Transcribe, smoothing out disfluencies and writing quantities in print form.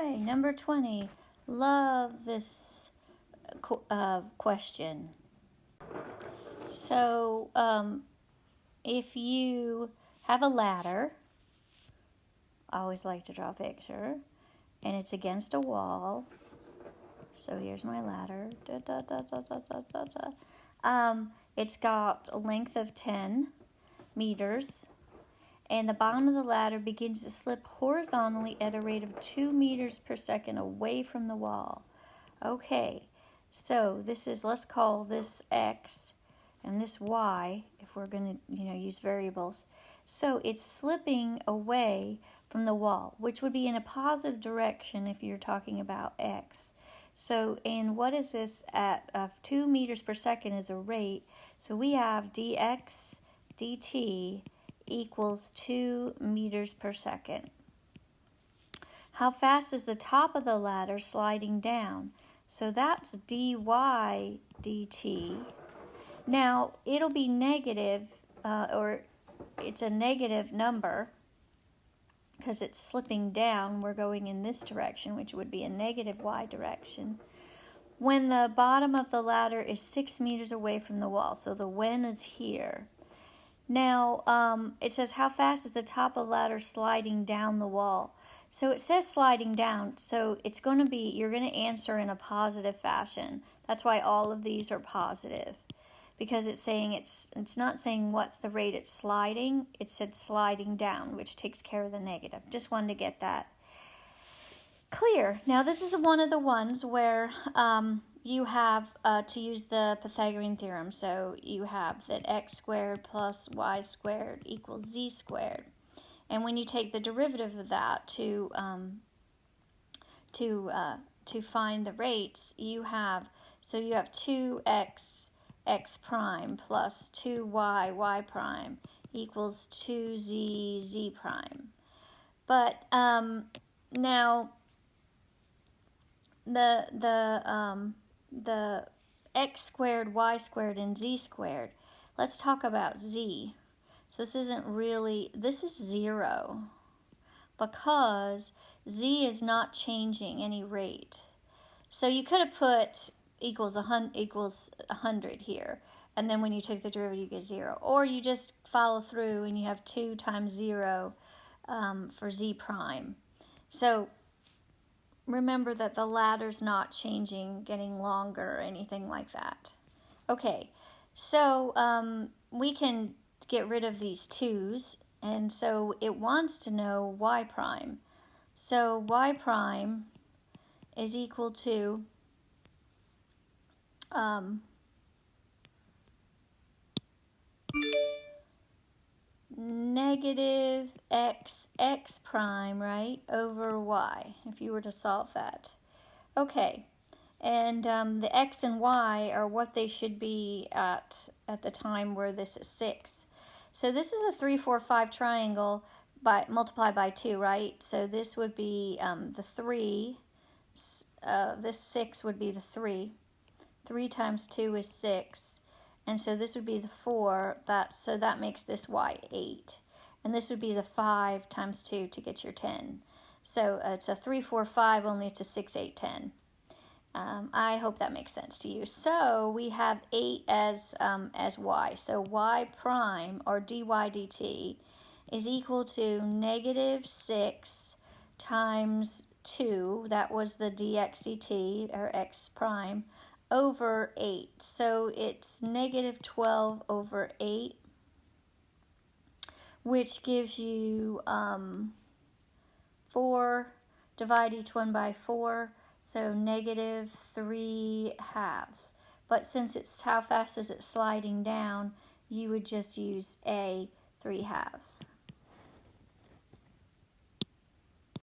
Okay, number 20. Love this question. So, if you have a ladder, I always like to draw a picture, and it's against a wall. So here's my ladder. It's got a length of 10 meters, and the bottom of the ladder begins to slip horizontally at a rate of 2 meters per second away from the wall. Okay, so this is, let's call this X and this Y, if we're going to, use variables. So it's slipping away from the wall, which would be in a positive direction if you're talking about X. So, and what is this at 2 meters per second is a rate. So we have dx dt equals 2 meters per second. How fast is the top of the ladder sliding down? So that's dy dt. Now, it'll be negative, or it's a negative number, because it's slipping down. We're going in this direction, which would be a negative y direction, when the bottom of the ladder is 6 meters away from the wall. So the when is here. Now, it says how fast is the top of the ladder sliding down the wall. So it says sliding down, so it's going to be, you're going to answer in a positive fashion. That's why all of these are positive, because it's saying it's not saying what's the rate it's sliding. It said sliding down, which takes care of the negative. Just wanted to get that clear. Now this is one of the ones where you have to use the Pythagorean theorem. So you have that x squared plus y squared equals z squared. And when you take the derivative of that to find the rates, you have 2x x prime plus 2y y prime equals 2z z prime. But now the x squared, y squared, and z squared. Let's talk about z. So this isn't really, this is 0, because z is not changing any rate. So you could have put equals 100 here, and then when you take the derivative you get 0. Or you just follow through and you have 2 times 0 for z prime. So remember that the ladder's not changing, getting longer, or anything like that. Okay, so we can get rid of these 2's, and so it wants to know y prime. So y prime is equal to negative x prime, right, over y, if you were to solve that. Okay, and the x and y are what they should be at the time where this is 6. So this is a 3, 4, 5 triangle multiplied by 2, right? So this would be the 3. This 6 would be the 3. 3 times 2 is 6. And so this would be the 4. So that makes this y 8. And this would be the 5 times 2 to get your 10. So it's a 3, 4, 5, only it's a 6, 8, 10. I hope that makes sense to you. So we have 8 as y. So y prime, or dy dt, is equal to negative 6 times 2, that was the dx dt, or x prime, over 8. So it's negative 12 over 8, which gives you 4, divide each one by 4, so negative 3 halves. But since it's how fast is it sliding down, you would just use a 3 halves.